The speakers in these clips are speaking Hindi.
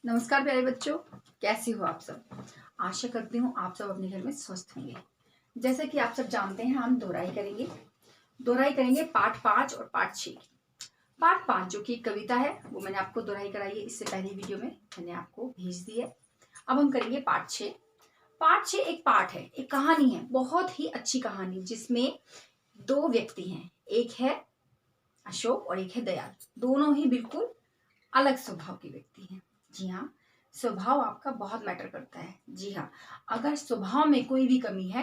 नमस्कार प्यारे बच्चों, कैसे हो आप सब। आशा करती हूँ आप सब अपने घर में स्वस्थ होंगे। जैसा कि आप सब जानते हैं, हम दोहराई करेंगे पाठ 5 और पाठ 6 की। पाठ 5 जो कि कविता है वो मैंने आपको दोहराई कराई है, इससे पहले वीडियो में मैंने आपको भेज दी है। अब हम करेंगे पाठ 6। पाठ 6 एक पाठ है, एक कहानी है, बहुत ही अच्छी कहानी, जिसमें दो व्यक्ति हैं, एक है अशोक और एक है दयाल। दोनों ही बिल्कुल अलग स्वभाव के व्यक्ति हैं। जी हाँ, स्वभाव आपका बहुत मैटर करता है। जी हाँ, अगर स्वभाव में कोई भी कमी है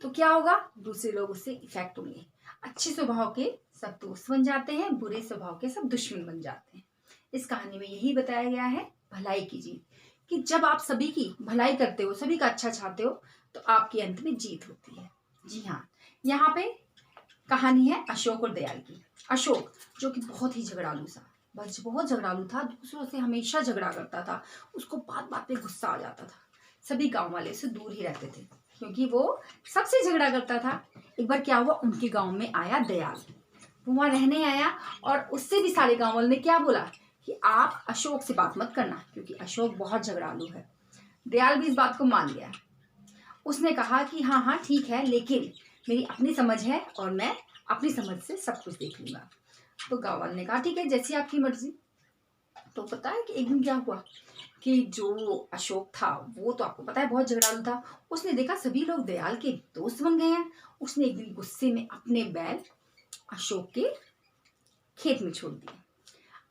तो क्या होगा, दूसरे लोग उससे इफेक्ट होंगे। अच्छे स्वभाव के सब दोस्त बन जाते हैं, बुरे स्वभाव के सब दुश्मन बन जाते हैं। इस कहानी में यही बताया गया है, भलाई की जीत, कि जब आप सभी की भलाई करते हो, सभी का अच्छा चाहते हो, तो आपके अंत में जीत होती है। जी हाँ, यहाँ पे कहानी है अशोक और दयाल की। अशोक जो कि बहुत ही झगड़ालू सा, बस बहुत झगड़ालू था, दूसरों से हमेशा झगड़ा करता था। उसको बात बात पे गुस्सा आ जाता था। सभी गांव वाले उससे दूर ही रहते थे क्योंकि वो सबसे झगड़ा करता था। एक बार क्या हुआ, उनके गांव में आया दयाल। वो वहां रहने आया और उससे भी सारे गांव वालों ने क्या बोला कि आप अशोक से बात मत करना क्योंकि अशोक बहुत झगड़ालू है। दयाल भी इस बात को मान लिया। उसने कहा कि हाँ हाँ ठीक है, लेकिन मेरी अपनी समझ है और मैं अपनी समझ से सब कुछ देख लूंगा। तो गाँव वाले ने कहा ठीक है, जैसी आपकी मर्जी। तो पता है कि एक दिन क्या हुआ कि जो अशोक था वो तो आपको पता है बहुत झगड़ालू था। उसने देखा सभी लोग दयाल के दोस्त बन गए हैं। उसने एक दिन गुस्से में अपने बैल अशोक के खेत में छोड़ दिए।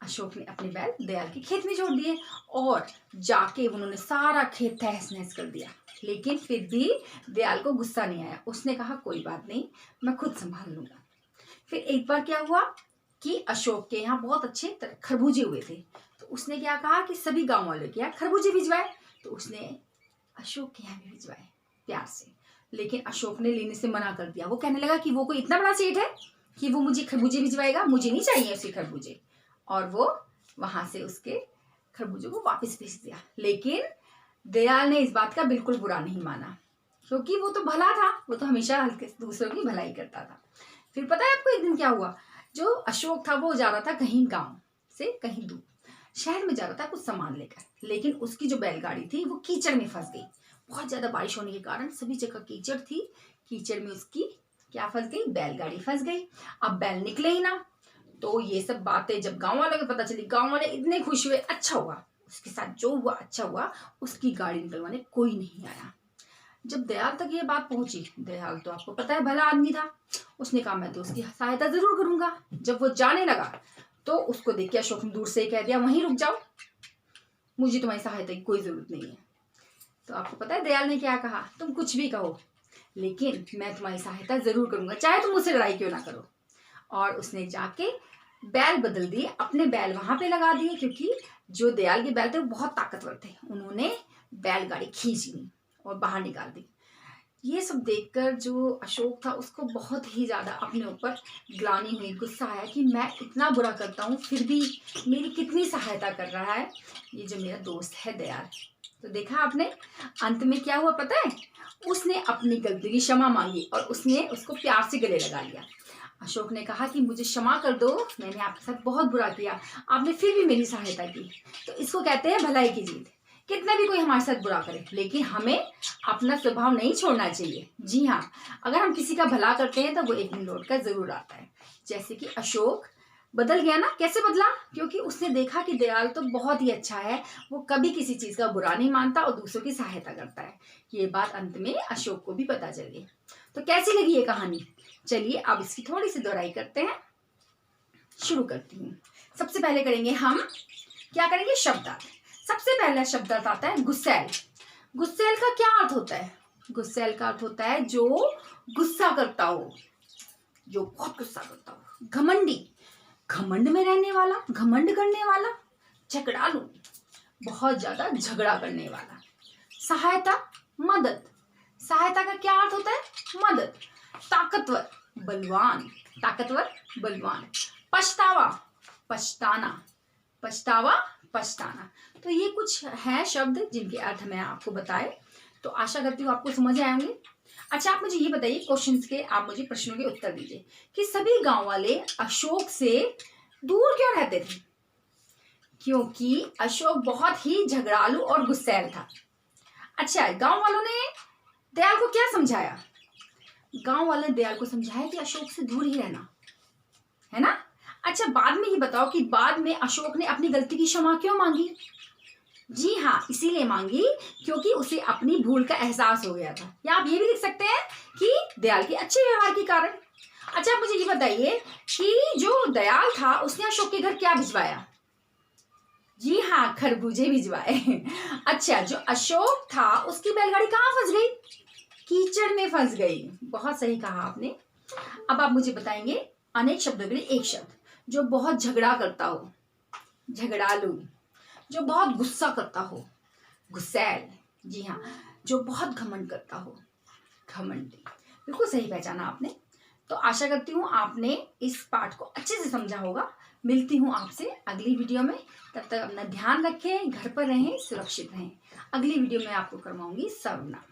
अशोक ने अपने बैल दयाल के खेत में छोड़ दिए और जाके उन्होंने सारा खेत तहस नहस कर दिया। लेकिन फिर भी दयाल को गुस्सा नहीं आया। उसने कहा कोई बात नहीं, मैं खुद संभाल लूंगा। फिर एक बार क्या हुआ कि अशोक के यहाँ बहुत अच्छे खरबूजे हुए थे। तो उसने क्या कहा कि सभी गांव वालों के यहाँ खरबूजे भिजवाए। तो उसने अशोक के यहाँ भी भिजवाए प्यार से। लेकिन अशोक ने लेने से मना कर दिया। वो कहने लगा कि वो कोई इतना बड़ा सेठ है कि वो मुझे खरबूजे भिजवाएगा, मुझे नहीं चाहिए उसके खरबूजे। और वो वहां से उसके खरबूजों को वापस भेज दिया। लेकिन दयाल ने इस बात का बिल्कुल बुरा नहीं माना क्योंकि वो तो भला था, वो तो हमेशा हल्के दूसरों की भलाई करता था। फिर पता है आपको एक दिन क्या हुआ, जो अशोक था वो जा रहा था कहीं गांव से कहीं दूर, शहर में जा रहा था कुछ सामान लेकर। लेकिन उसकी जो बैलगाड़ी थी वो कीचड़ में फंस गई। बहुत ज्यादा बारिश होने के कारण सभी जगह कीचड़ थी। कीचड़ में उसकी क्या फंस गई, बैलगाड़ी फंस गई। अब बैल निकले ही ना। तो ये सब बातें जब गांव वालों को पता चली, गांव वाले इतने खुश हुए। अच्छा हुआ, उसके साथ जो हुआ अच्छा हुआ, उसकी गाड़ी निकलवाने कोई नहीं आया। जब दयाल तक ये बात पहुंची, दयाल तो आपको पता है भला आदमी था, उसने कहा मैं तो उसकी सहायता जरूर करूंगा। जब वो जाने लगा तो उसको देख के अशोक ने दूर से ही कह दिया वहीं रुक जाओ, मुझे तुम्हारी सहायता की कोई जरूरत नहीं है। तो आपको पता है दयाल ने क्या कहा, तुम कुछ भी कहो लेकिन मैं तुम्हारी सहायता जरूर करूंगा, चाहे तुम मुझसे लड़ाई क्यों ना करो। और उसने जाके बैल बदल दिए, अपने बैल वहां पे लगा दिए क्योंकि जो दयाल के बैल थे वो बहुत ताकतवर थे। उन्होंने बैलगाड़ी खींच ली और बाहर निकाल दी। ये सब देखकर जो अशोक था उसको बहुत ही ज्यादा अपने ऊपर ग्लानि हुई, गुस्सा आया कि मैं इतना बुरा करता हूँ फिर भी मेरी कितनी सहायता कर रहा है ये जो मेरा दोस्त है दयाल। तो देखा आपने अंत में क्या हुआ पता है, उसने अपनी गलती की क्षमा मांगी और उसने उसको प्यार से गले लगा लिया। अशोक ने कहा कि मुझे क्षमा कर दो, मैंने आपके साथ बहुत बुरा किया, आपने फिर भी मेरी सहायता की। तो इसको कहते हैं भलाई की जीत। कितना भी कोई हमारे साथ बुरा करे लेकिन हमें अपना स्वभाव नहीं छोड़ना चाहिए। जी हाँ, अगर हम किसी का भला करते हैं तो वो एक दिन लौट कर जरूर आता है। जैसे कि अशोक बदल गया ना, कैसे बदला, क्योंकि उसने देखा कि दयाल तो बहुत ही अच्छा है, वो कभी किसी चीज का बुरा नहीं मानता और दूसरों की सहायता करता है। ये बात अंत में अशोक को भी पता चल गई। तो कैसी लगी ये कहानी, चलिए अब इसकी थोड़ी सी दोहराई करते हैं। शुरू करती हूँ। सबसे पहले करेंगे हम क्या करेंगे, शब्दार्थ। सबसे पहला शब्दार्थ आता है गुस्सैल। गुस्सैल का क्या अर्थ होता है, गुस्सैल का अर्थ होता है जो गुस्सा करता हो, जो बहुत गुस्सा करता हो। घमंडी, घमंड में रहने वाला, घमंड करने वाला। झगड़ालू, बहुत ज्यादा झगड़ा करने वाला। सहायता, मदद, सहायता का क्या अर्थ होता है, मदद। ताकतवर, बलवान, ताकतवर बलवान। पछतावा, पछताना, पछतावा पछताना। तो ये कुछ है शब्द जिनके अर्थ मैं आपको बताए, तो आशा करती हूँ आपको समझ आए होंगे। अच्छा आप मुझे ये बताइए, क्वेश्चंस के आप मुझे प्रश्नों के उत्तर दीजिए कि सभी गांव वाले अशोक से दूर क्यों रहते थे। क्योंकि अशोक बहुत ही झगड़ालू और गुस्सैल था। अच्छा, गांव वालों ने दयाल को क्या समझाया? गांव वालों ने दयाल को समझाया कि अशोक से दूर ही रहना, है ना। अच्छा, बाद में ये बताओ कि बाद में अशोक ने अपनी गलती की क्षमा क्यों मांगी? जी हाँ, इसीलिए मांगी क्योंकि उसे अपनी भूल का एहसास हो गया था। या आप ये भी लिख सकते हैं कि दयाल के अच्छे व्यवहार के कारण। अच्छा, आप मुझे ये बताइए कि जो दयाल था उसने अशोक के घर क्या भिजवाया? जी हाँ, खरबूजे भिजवाए। अच्छा, जो अशोक था उसकी बैलगाड़ी कहाँ फंस गई? कीचड़ में फंस गई। बहुत सही कहा आपने। अब आप मुझे बताएंगे अनेक शब्दों के लिए एक शब्द जो बहुत झगड़ा करता हो। झगड़ालू। जो बहुत गुस्सा करता हो, गुस्सैल। जी हाँ, जो बहुत घमंड करता हो, घमंडी। बिल्कुल सही पहचाना आपने। तो आशा करती हूँ आपने इस पाठ को अच्छे से समझा होगा। मिलती हूँ आपसे अगली वीडियो में। तब तक अपना ध्यान रखें, घर पर रहें, सुरक्षित रहें। अगली वीडियो में आपको करवाऊंगी सर्वनाम।